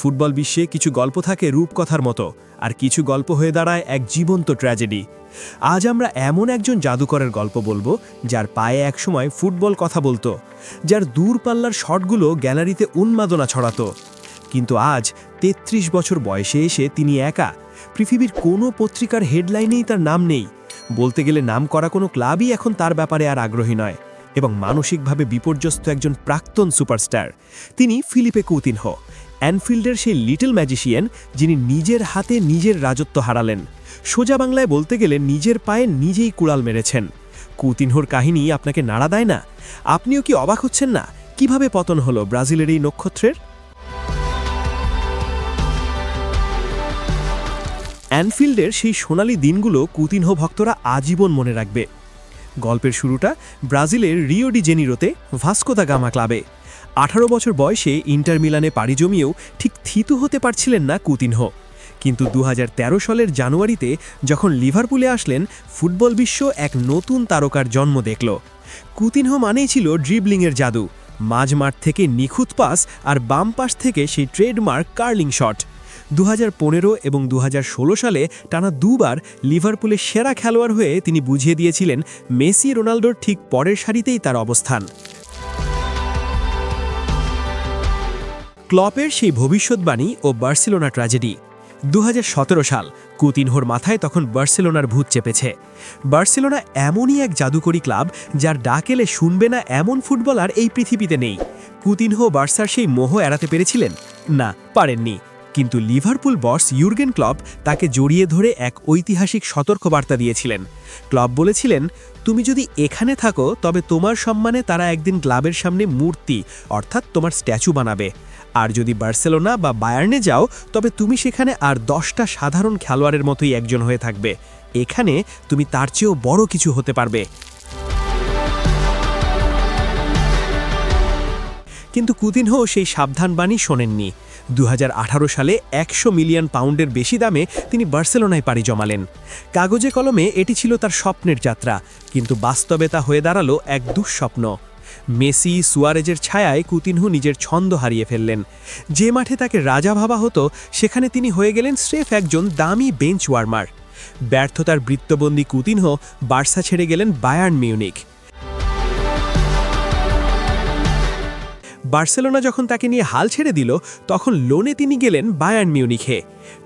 Football বিশ্বে কিছু গল্প থাকে রূপকথার মতো, আর কিছু গল্প হয়ে দাঁড়ায় এক জীবন্ত ট্র্যাজেডি। আজ আমরা এমন একজন জাদুকরের গল্প বলবো, যার পায়ে একসময় ফুটবল কথা বলতো, যার দূরপাল্লার শটগুলো গ্যালারিতে উন্মাদনা ছড়াতো। কিন্তু আজ ৩৩ বছর বয়সে এসে তিনি একা। পৃথিবীর কোনো পত্রিকার হেডলাইনেই তার নাম নেই। বলতে গেলে নাম করা কোনো ক্লাবই এখন তার ব্যাপারে আর আগ্রহী নয়, এবং মানসিকভাবে বিপর্যস্ত একজন প্রাক্তন সুপারস্টার। তিনি ফিলিপে কুতিনহো, অ্যানফিল্ডের সেই লিটল ম্যাজিশিয়ান, যিনি নিজের হাতে নিজের রাজত্ব হারালেন। সোজা বাংলায় বলতে গেলে নিজের পায়ে নিজেই কুড়াল মেরেছেন। কুতিনহোর কাহিনী আপনাকে নাড়া দেয় না? আপনিও কি অবাক হচ্ছেন না কিভাবে পতন হলো ব্রাজিলের এই নক্ষত্রের? অ্যানফিল্ডের সেই সোনালি দিনগুলো কুতিনহো ভক্তরা আজীবন মনে রাখবে। গল্পের শুরুটা ব্রাজিলের রিও ডি জেনিরোতে ভাস্কো দা গামা ক্লাবে। 18 বছর বয়সে ইন্টার মিলানে পাড়ি জমিয়েও ঠিক থিতু হতে পারছিলেন না কুতিনহো। কিন্তু 2013 সালের জানুয়ারিতে যখন লিভারপুলে আসলেন, ফুটবল বিশ্ব এক নতুন তারকার জন্ম দেখল। কুতিনহো মানেই ছিল ড্রিবলিংয়ের জাদু, মাঝমাঠ থেকে নিখুঁত পাস আর বাম পাশ থেকে সেই ট্রেডমার্ক কার্লিং শট। 2015 এবং 2016 সালে টানা দুবার লিভারপুলের সেরা খেলোয়াড় হয়ে তিনি বুঝিয়ে দিয়েছিলেন মেসি রোনাল্ডোর ঠিক পরের সারিতেই তার অবস্থান। ক্লপের সেই ভবিষ্যৎবাণী ও বার্সেলোনা ট্র্যাজেডি। 2017 সাল, কুতিনহোর মাথায় তখন বার্সেলোনার ভূত চেপেছে। বার্সেলোনা এমনই এক জাদুকরী ক্লাব, যার ডাক এলে শুনবে না এমন ফুটবলার এই পৃথিবীতে নেই। কুতিনহো বার্সার সেই মোহ এড়াতে পেরেছিলেন? না, পারেননি। কিন্তু লিভারপুল বস ইউর্গেন ক্লপ তাকে জড়িয়ে ধরে এক ঐতিহাসিক সতর্কবার্তা দিয়েছিলেন। ক্লপ বলেছিলেন, তুমি যদি এখানে থাকো তবে তোমার সম্মানে তারা একদিন ক্লাবের সামনে মূর্তি অর্থাৎ তোমার স্ট্যাচু বানাবে। আর যদি বার্সেলোনা বা বায়ার্নে যাও তবে তুমি সেখানে আর 10টা সাধারণ খেলোয়াড়ের মতোই একজন হয়ে থাকবে। এখানে তুমি তার চেয়েও বড় কিছু হতে পারবে। কিন্তু কুতিনহো সেই সাবধানবাণী শোনেননি। 2018 সালে 100 মিলিয়ন পাউন্ডের বেশি দামে তিনি বার্সেলোনায় পাড়ি জমালেন। কাগজে কলমে এটি ছিল তার স্বপ্নের যাত্রা, কিন্তু বাস্তবে তা হয়ে দাঁড়ালো এক দুঃস্বপ্ন। মেসি সুয়ারেজের ছায়ায় কুতিনহো নিজের ছন্দ হারিয়ে ফেললেন। যে মাঠে তাকে রাজা ভাবা হতো, সেখানে তিনি হয়ে গেলেন স্রেফ একজন দামি বেঞ্চ ওয়ার্মার। ব্যর্থতার বৃত্তবন্দী কুতিনহো বার্সা ছেড়ে গেলেন বায়ার্ন মিউনিখ। বার্সেলোনা যখন তাকে নিয়ে হাল ছেড়ে দিল, তখন লোনে তিনি গেলেন বায়ার্ন মিউনিখে।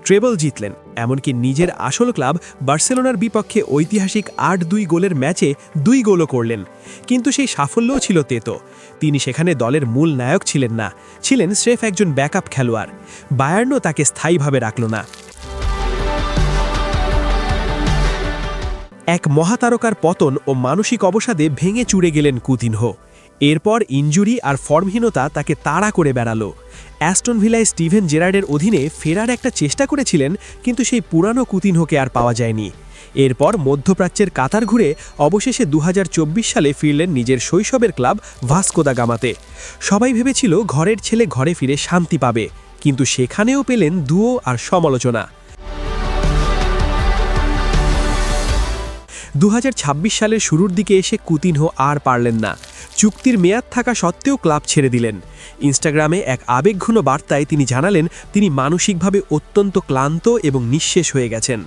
ট্রেবল জিতলেন, এমনকি নিজের আসল ক্লাব বার্সেলোনার বিপক্ষে ঐতিহাসিক 8-2 গোলের ম্যাচে 2 গোলও করলেন। কিন্তু সেই সাফল্যও ছিল তেতো। তিনি সেখানে দলের মূল নায়ক ছিলেন না, ছিলেন স্রেফ একজন ব্যাকআপ খেলোয়াড়। বায়ার্নও তাকে স্থায়ীভাবে রাখল না। এক মহাতারকার পতন ও মানসিক অবসাদে ভেঙে চুরে গেলেন কুতিনহো। এরপর ইনজুরি আর ফর্মহীনতা তাকে তাড়া করে বেড়ালো। অ্যাস্টন ভিলায় স্টিভেন জেরার্ডের অধীনে ফেরার একটা চেষ্টা করেছিলেন, কিন্তু সেই পুরানো কুতিনহোকে আর পাওয়া যায়নি। এরপর মধ্যপ্রাচ্যের কাতার ঘুরে অবশেষে 2024 সালে ফিরলেন নিজের শৈশবের ক্লাব ভাস্কো দা গামাতে। সবাই ভেবেছিল ঘরের ছেলে ঘরে ফিরে শান্তি পাবে, কিন্তু সেখানেও পেলেন দুয়ো আর সমালোচনা। 2026 সালের শুরুর দিকে এসে কুতিনহো আর পারলেন না। চুক্তির মেয়াদ থাকা সত্ত্বেও ক্লাব ছেড়ে দিলেন। ইনস্টাগ্রামে এক আবেগঘন বার্তায় তিনি জানালেন তিনি মানসিকভাবে অত্যন্ত ক্লান্ত এবং নিঃশেষ হয়ে গেছেন।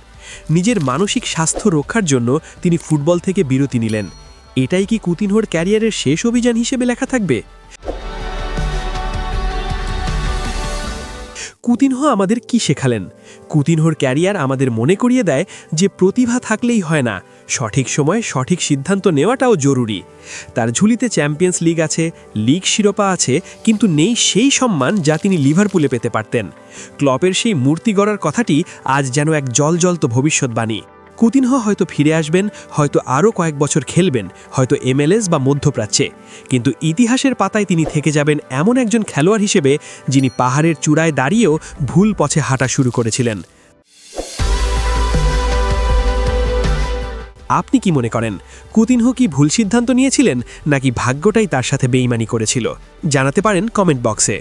নিজের মানসিক স্বাস্থ্য রক্ষার জন্য তিনি ফুটবল থেকে বিরতি নিলেন। এটাই কি কুতিনহোর ক্যারিয়ারের শেষ অভিযান হিসেবে লেখা থাকবে? কুতিনহো আমাদের কি শেখালেন? কুতিনহোর ক্যারিয়ার আমাদের মনে করিয়ে দেয় যে প্রতিভা থাকলেই হয় না, সঠিক সময়ে সঠিক সিদ্ধান্ত নেওয়াটাও জরুরি। তার ঝুলিতে চ্যাম্পিয়ন্স লিগ আছে, লিগ শিরোপা আছে, কিন্তু নেই সেই সম্মান যা তিনি লিভারপুলে পেতে পারতেন। ক্লপের সেই মূর্তি গড়ার কথাটি আজ যেন এক জ্বলজ্বলত ভবিষ্যৎবাণী। কুতিনহো হয়তো ফিরে আসবেন, হয়তো আরও কয়েক বছর খেলবেন, হয়তো MLS বা মধ্যপ্রাচ্যে, কিন্তু ইতিহাসের পাতায় তিনি থেকে যাবেন এমন একজন খেলোয়াড় হিসেবে যিনি পাহাড়ের চূড়ায় দাঁড়িয়েও ভুল পথে হাঁটা শুরু করেছিলেন। আপনি কি মনে করেন, কুতিনহো কি ভুল সিদ্ধান্ত নিয়েছিলেন, নাকি ভাগ্যটাই তার সাথে বেইমানি করেছিল? জানাতে পারেন কমেন্ট বক্সে।